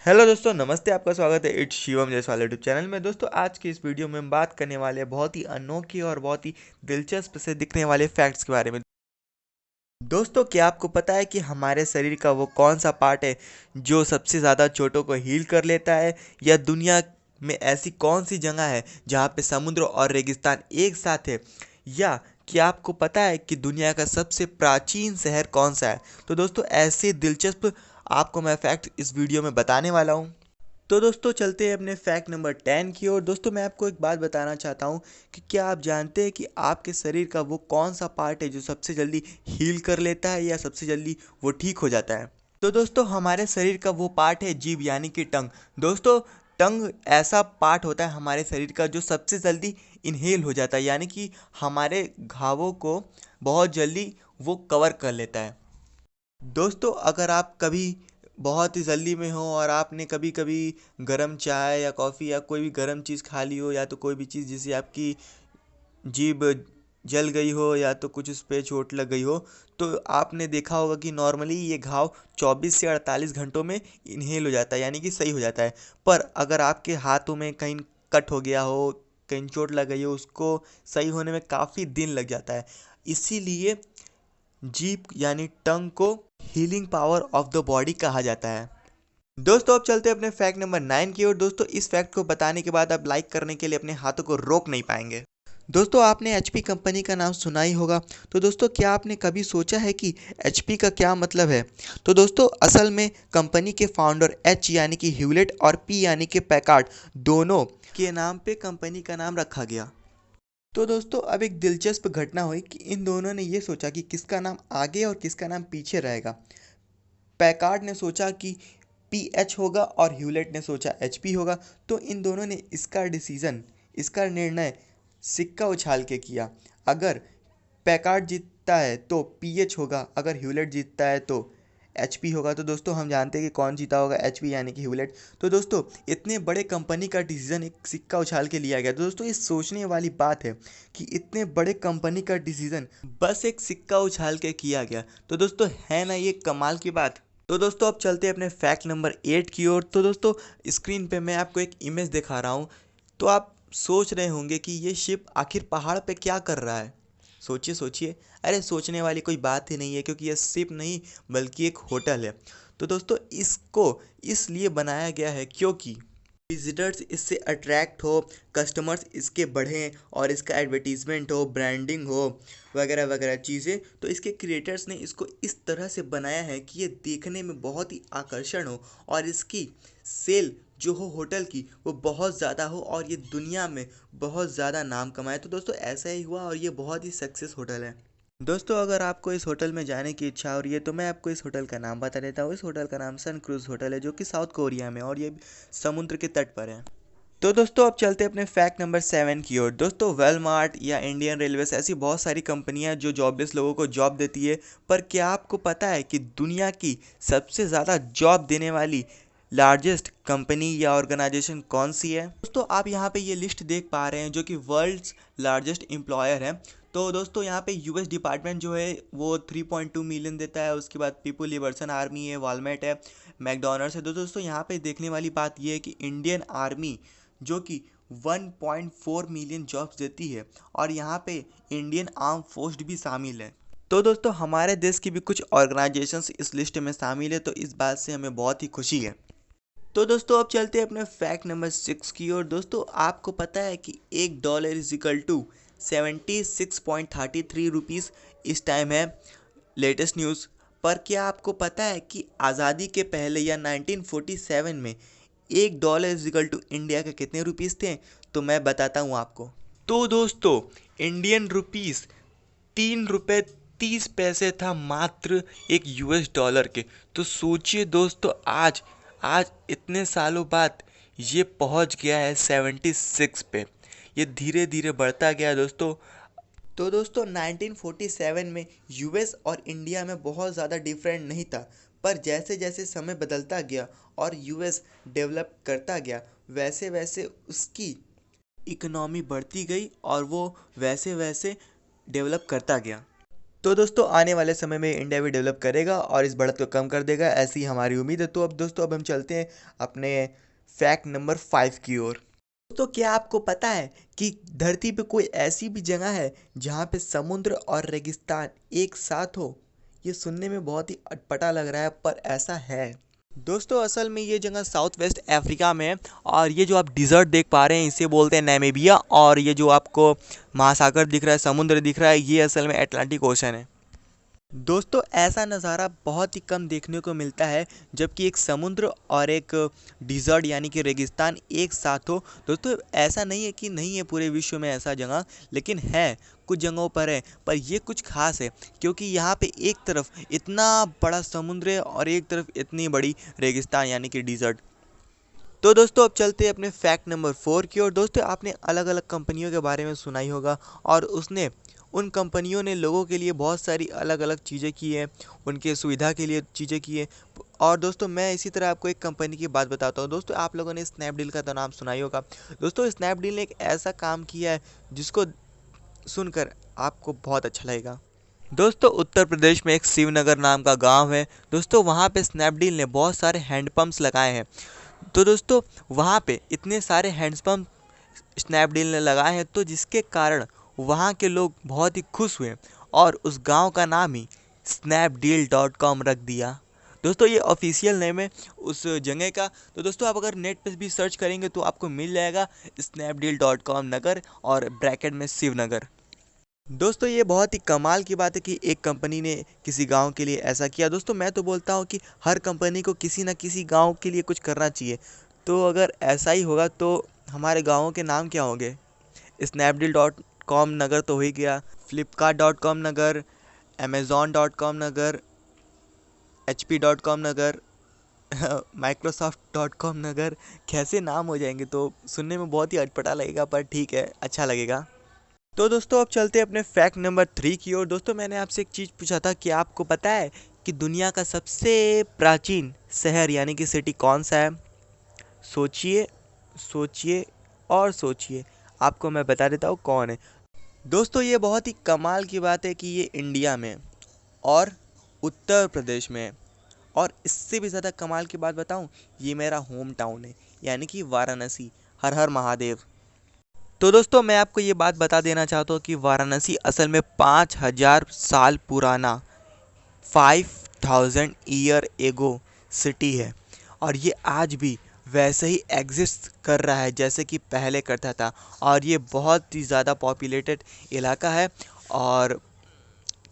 Hello दोस्तों, नमस्ते। आपका स्वागत है it's Shivam Jaiswal YouTube channel में। दोस्तों, आज की इस वीडियो में हम बात करने वाले हैं बहुत ही अनोखी और बहुत ही दिलचस्प से दिखने वाले फैक्ट्स के बारे में। दोस्तों, क्या आपको पता है कि हमारे शरीर का वो कौन सा पार्ट है जो सबसे ज़्यादा चोटों को हील कर लेता है, या दुनिया में ऐसी कौन सी जगह है जहाँ पे समुद्र और रेगिस्तान एक साथ है, या क्या आपको पता है कि दुनिया का सबसे प्राचीन शहर कौन सा है? तो दोस्तों, ऐसे दिलचस्प आपको मैं फैक्ट इस वीडियो में बताने वाला हूँ। तो दोस्तों, चलते हैं अपने फैक्ट नंबर 10 की ओर। दोस्तों, मैं आपको एक बात बताना चाहता हूँ कि क्या आप जानते हैं कि आपके शरीर का वो कौन सा पार्ट है जो सबसे जल्दी हील कर लेता है, या सबसे जल्दी वो ठीक हो जाता है? तो दोस्तों, हमारे शरीर का वो पार्ट है जीभ, यानी कि टंग। दोस्तों, टंग ऐसा पार्ट होता है हमारे शरीर का जो सबसे जल्दी इनहेल हो जाता है, यानी कि हमारे घावों को बहुत जल्दी वो कवर कर लेता है। दोस्तों, अगर आप कभी बहुत ही जल्दी में हो और आपने कभी कभी गर्म चाय या कॉफ़ी या कोई भी गर्म चीज़ खा ली हो, या तो कोई भी चीज़ जिससे आपकी जीभ जल गई हो, या तो कुछ उस पे चोट लग गई हो, तो आपने देखा होगा कि नॉर्मली ये घाव 24 से 48 घंटों में इन्हेल हो जाता है, यानी कि सही हो जाता है। पर अगर आपके हाथों में कहीं कट हो गया हो, कहीं चोट लग गई हो, उसको सही होने में काफ़ी दिन लग जाता है। इसीलिए जीभ यानी टंग को healing power of the body कहा जाता है। दोस्तों, अब चलते हैं अपने फैक्ट नंबर 9 की ओर। दोस्तों, इस फैक्ट को बताने के बाद आप लाइक करने के लिए अपने हाथों को रोक नहीं पाएंगे। दोस्तों, आपने एचपी कंपनी का नाम सुना ही होगा। तो दोस्तों, क्या आपने कभी सोचा है कि एचपी का क्या मतलब है? तो दोस्तों, असल में कंपनी के फाउंडर एच यानी कि ह्यूलेट और पी यानी कि पैकार्ड, दोनों के नाम पे कंपनी का नाम रखा गया। तो दोस्तों, अब एक दिलचस्प घटना हुई कि इन दोनों ने ये सोचा कि किसका नाम आगे और किसका नाम पीछे रहेगा। पैकार्ड ने सोचा कि पी एच होगा और ह्यूलेट ने सोचा एच पी होगा। तो इन दोनों ने इसका निर्णय सिक्का उछाल के किया। अगर पैकार्ड जीतता है तो पी एच होगा, अगर ह्यूलेट जीतता है तो एच पी होगा। तो दोस्तों, हम जानते हैं कि कौन जीता होगा, एच पी यानी कि ह्यूलेट। तो दोस्तों, इतने बड़े कंपनी का डिसीजन एक सिक्का उछाल के लिया गया। तो दोस्तों, ये सोचने वाली बात है कि इतने बड़े कंपनी का डिसीजन बस एक सिक्का उछाल के किया गया। तो दोस्तों, है ना ये कमाल की बात? तो दोस्तों, अब चलते हैं अपने फैक्ट नंबर 8 की ओर। तो दोस्तों, स्क्रीन पे मैं आपको एक इमेज दिखा रहा हूँ। तो आप सोच रहे होंगे कि ये शिप आखिर पहाड़ पे क्या कर रहा है। सोचिए सोचिए। अरे, सोचने वाली कोई बात ही नहीं है, क्योंकि ये शिप नहीं बल्कि एक होटल है। तो दोस्तों, इसको इसलिए बनाया गया है क्योंकि विजिटर्स इससे अट्रैक्ट हो, कस्टमर्स इसके बढ़ें, और इसका एडवर्टीजमेंट हो, ब्रांडिंग हो, वगैरह वगैरह चीज़ें। तो इसके क्रिएटर्स ने इसको इस तरह से बनाया है कि ये देखने में बहुत ही आकर्षण हो, और इसकी सेल जो हो होटल की वो बहुत ज़्यादा हो, और ये दुनिया में बहुत ज़्यादा नाम कमाए। तो दोस्तों, ऐसा ही हुआ, और ये बहुत ही सक्सेस होटल है। दोस्तों, अगर आपको इस होटल में जाने की इच्छा हो रही है तो मैं आपको इस होटल का नाम बता देता हूँ। इस होटल का नाम सन क्रूज होटल है, जो कि साउथ कोरिया में, और ये समुद्र के तट पर है। तो दोस्तों, अब चलते हैं अपने फैक्ट नंबर 7 की ओर। दोस्तों, वेलमार्ट या इंडियन रेलवेज ऐसी बहुत सारी कंपनियां जो जॉबलेस लोगों को जॉब देती है। पर क्या आपको पता है कि दुनिया की सबसे ज़्यादा जॉब देने वाली लार्जेस्ट कंपनी या ऑर्गेनाइजेशन कौन सी है? दोस्तों, आप यहाँ पे ये लिस्ट देख पा रहे हैं जो कि वर्ल्ड्स लार्जेस्ट एम्प्लॉयर है। तो दोस्तों, यहाँ पे यूएस डिपार्टमेंट जो है वो 3.2 मिलियन देता है। उसके बाद पीपल लिबर्सन आर्मी है, वॉलमेट है, मैकडोनल्ड्स है। तो दोस्तों, यहाँ पे देखने वाली बात ये है कि इंडियन आर्मी जो कि 1.4 मिलियन जॉब्स देती है, और यहाँ पे इंडियन आर्म फोर्स भी शामिल है। तो दोस्तों, हमारे देश की भी कुछ ऑर्गेनाइजेशंस इस लिस्ट में शामिल है, तो इस बात से हमें बहुत ही खुशी है। तो दोस्तों, अब चलते हैं अपने फैक्ट नंबर 6 की ओर। दोस्तों, आपको पता है कि $1 इज इक्वल टू 76.33 रुपीज़ इस टाइम है, लेटेस्ट न्यूज़। पर क्या आपको पता है कि आज़ादी के पहले या 1947 में $1 इज इक्वल टू इंडिया के कितने रुपीज़ थे? तो मैं बताता हूँ आपको। तो दोस्तों, इंडियन रुपीज़ 3 रुपये 30 पैसे था, मात्र एक यूएस डॉलर के। तो सोचिए दोस्तों, आज आज इतने सालों बाद ये पहुंच गया है 76 पे। ये धीरे धीरे बढ़ता गया दोस्तों। तो दोस्तों, 1947 में यूएस और इंडिया में बहुत ज़्यादा डिफरेंट नहीं था। पर जैसे जैसे समय बदलता गया और यूएस डेवलप करता गया, वैसे वैसे उसकी इकोनॉमी बढ़ती गई, और वो वैसे वैसे डेवलप करता गया। तो दोस्तों आने वाले समय में इंडिया भी डेवलप करेगा और इस बढ़त को कम कर देगा, ऐसी हमारी उम्मीद है। तो अब दोस्तों अब हम चलते हैं अपने फैक्ट नंबर 5 की ओर। दोस्तों क्या आपको पता है कि धरती पे कोई ऐसी भी जगह है जहाँ पे समुद्र और रेगिस्तान एक साथ हो? ये सुनने में बहुत ही अटपटा लग रहा है पर ऐसा है। दोस्तों असल में ये जगह साउथ वेस्ट अफ्रीका में है और ये जो आप डिज़र्ट देख पा रहे हैं इसे बोलते हैं नामीबिया। और ये जो आपको महासागर दिख रहा है, समुद्र दिख रहा है, ये असल में अटलांटिक ओशन है। दोस्तों ऐसा नज़ारा बहुत ही कम देखने को मिलता है जबकि एक समुद्र और एक डिज़र्ट यानी कि रेगिस्तान एक साथ हो। दोस्तों ऐसा नहीं है कि नहीं है पूरे विश्व में ऐसा जगह, लेकिन है, कुछ जगहों पर है। पर ये कुछ खास है क्योंकि यहाँ पे एक तरफ इतना बड़ा समुद्र है और एक तरफ इतनी बड़ी रेगिस्तान यानी कि डिज़र्ट। तो दोस्तों अब चलते हैं अपने फैक्ट नंबर 4 की ओर। दोस्तों आपने अलग अलग कंपनियों के बारे में सुना ही होगा और उन कंपनियों ने लोगों के लिए बहुत सारी अलग अलग चीज़ें की हैं, उनके सुविधा के लिए चीज़ें की हैं। और दोस्तों मैं इसी तरह आपको एक कंपनी की बात बताता हूँ। दोस्तों आप लोगों ने स्नैपडील का तो नाम सुना ही होगा। दोस्तों स्नैपडील ने एक ऐसा काम किया है जिसको सुनकर आपको बहुत अच्छा लगेगा। दोस्तों उत्तर प्रदेश में एक शिवनगर नाम का गांव है। दोस्तों वहाँ पे स्नैपडील ने बहुत सारे हैंडपम्प्स लगाए हैं। तो दोस्तों वहाँ पे इतने सारे हैंडपम्प स्नैपडील ने लगाए हैं तो जिसके कारण वहाँ के लोग बहुत ही खुश हुए और उस गांव का नाम ही snapdeal.com रख दिया। दोस्तों ये ऑफिशियल नेम है उस जगह का। तो दोस्तों आप अगर नेट पे भी सर्च करेंगे तो आपको मिल जाएगा snapdeal.com नगर और ब्रैकेट में शिवनगर। दोस्तों ये बहुत ही कमाल की बात है कि एक कंपनी ने किसी गांव के लिए ऐसा किया। दोस्तों मैं तो बोलता हूँ कि हर कंपनी को किसी न किसी गांव के लिए कुछ करना चाहिए। तो अगर ऐसा ही होगा तो हमारे गाँवों के नाम क्या होंगे? स्नैपडील.com नगर तो हो ही गया, फ्लिपकार्ट.com नगर, अमेज़न.com नगर, HP.com नगर, माइक्रोसॉफ्ट.com नगर। कैसे नाम हो जाएंगे, तो सुनने में बहुत ही अटपटा लगेगा पर ठीक है, अच्छा लगेगा। तो दोस्तों अब चलते हैं अपने फैक्ट नंबर 3 की ओर। दोस्तों मैंने आपसे एक चीज़ पूछा था कि आपको पता है कि दुनिया का सबसे प्राचीन शहर यानी कि सिटी कौन सा है? सोचिए, सोचिए और सोचिए, आपको मैं बता देता हूँ कौन है। दोस्तों ये बहुत ही कमाल की बात है कि ये इंडिया में और उत्तर प्रदेश में है। और इससे भी ज़्यादा कमाल की बात बताऊँ, ये मेरा होम टाउन है यानी कि वाराणसी। हर हर महादेव। तो दोस्तों मैं आपको ये बात बता देना चाहता हूँ कि वाराणसी असल में 5000 साल पुराना 5000 ईयर एगो सिटी है और ये आज भी वैसे ही एग्जिस्ट कर रहा है जैसे कि पहले करता था। और ये बहुत ही ज़्यादा पॉपुलेटेड इलाका है और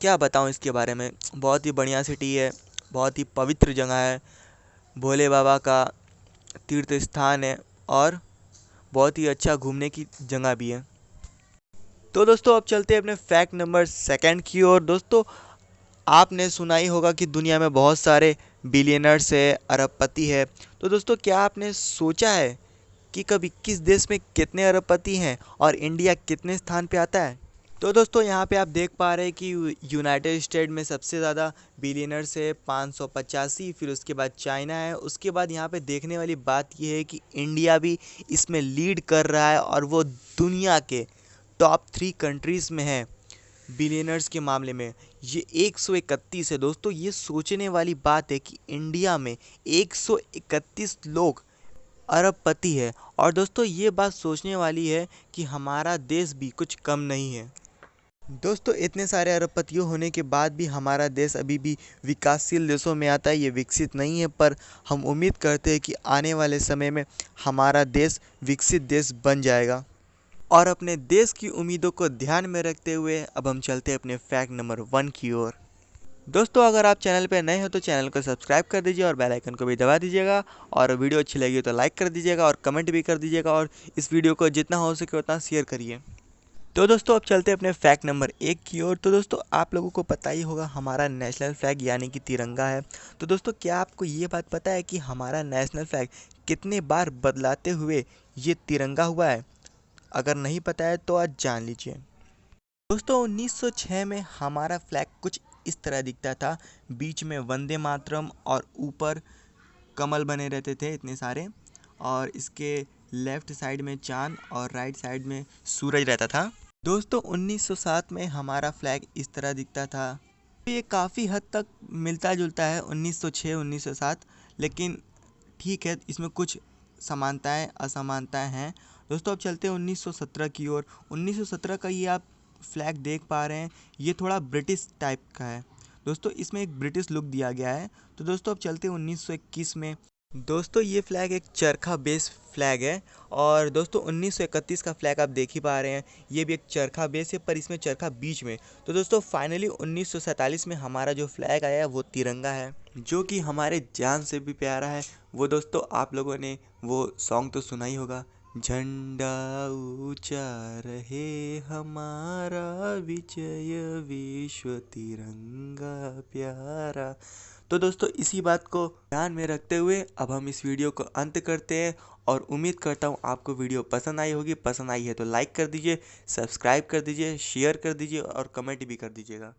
क्या बताऊँ इसके बारे में, बहुत ही बढ़िया सिटी है, बहुत ही पवित्र जगह है, भोले बाबा का तीर्थ स्थान है और बहुत ही अच्छा घूमने की जगह भी है। तो दोस्तों अब चलते हैं अपने फैक्ट नंबर 2 की ओर। दोस्तों आपने सुना ही होगा कि दुनिया में बहुत सारे बिलियनर्स है, अरबपति है। तो दोस्तों क्या आपने सोचा है कि कभी किस देश में कितने अरबपति हैं और इंडिया कितने स्थान पे आता है? तो दोस्तों यहाँ पे आप देख पा रहे हैं कि यूनाइटेड स्टेट में सबसे ज़्यादा बिलियनर्स है 585, फिर उसके बाद चाइना है, उसके बाद यहाँ पे देखने वाली बात यह है कि इंडिया भी इसमें लीड कर रहा है और वो दुनिया के टॉप 3 कंट्रीज़ में है बिलियनर्स के मामले में। ये 131 है। दोस्तों ये सोचने वाली बात है कि इंडिया में 131 लोग अरबपति है। और दोस्तों ये बात सोचने वाली है कि हमारा देश भी कुछ कम नहीं है। दोस्तों इतने सारे अरबपतियों होने के बाद भी हमारा देश अभी भी विकासशील देशों में आता है, ये विकसित नहीं है। पर हम उम्मीद करते हैं कि आने वाले समय में हमारा देश विकसित देश बन जाएगा। और अपने देश की उम्मीदों को ध्यान में रखते हुए अब हम चलते हैं अपने फैक्ट नंबर 1 की ओर। दोस्तों अगर आप चैनल पर नए हो तो चैनल को सब्सक्राइब कर दीजिए और बेल आइकन को भी दबा दीजिएगा और वीडियो अच्छी लगी तो लाइक कर दीजिएगा और कमेंट भी कर दीजिएगा और इस वीडियो को जितना हो सके उतना शेयर करिए। तो दोस्तों अब चलते हैं अपने फैक्ट नंबर 1 की ओर। तो दोस्तों आप लोगों को पता ही होगा हमारा नेशनल फ्लैग यानी कि तिरंगा है। तो दोस्तों क्या आपको ये बात पता है कि हमारा नेशनल फ्लैग कितने बार बदलाते हुए ये तिरंगा हुआ है? अगर नहीं पता है तो आज जान लीजिए। दोस्तों 1906 में हमारा फ्लैग कुछ इस तरह दिखता था, बीच में वंदे मातरम और ऊपर कमल बने रहते थे इतने सारे, और इसके लेफ्ट साइड में चांद और राइट साइड में सूरज रहता था। दोस्तों 1907 में हमारा फ्लैग इस तरह दिखता था। ये काफ़ी हद तक मिलता जुलता है 1906 1907, लेकिन ठीक है, इसमें कुछ समानताएं असमानताएं हैं। दोस्तों अब चलते हैं 1917 की ओर। 1917 का ये आप फ्लैग देख पा रहे हैं, ये थोड़ा ब्रिटिश टाइप का है दोस्तों, इसमें एक ब्रिटिश लुक दिया गया है। तो दोस्तों अब चलते हैं 1921 में। दोस्तों ये फ्लैग एक चरखा बेस फ्लैग है, और दोस्तों 1931 का फ्लैग आप देख ही पा रहे हैं, ये भी एक चरखा बेस है, पर इसमें चरखा बीच में। तो दोस्तों फाइनली 1947 में हमारा जो फ्लैग आया है वो तिरंगा है, जो कि हमारे जान से भी प्यारा है। वो दोस्तों आप लोगों ने वो सॉन्ग तो सुना ही होगा, झंडा ऊंचा रहे हमारा विजय विश्व तिरंगा प्यारा। तो दोस्तों इसी बात को ध्यान में रखते हुए अब हम इस वीडियो को अंत करते हैं, और उम्मीद करता हूँ आपको वीडियो पसंद आई होगी। पसंद आई है तो लाइक कर दीजिए, सब्सक्राइब कर दीजिए, शेयर कर दीजिए और कमेंट भी कर दीजिएगा।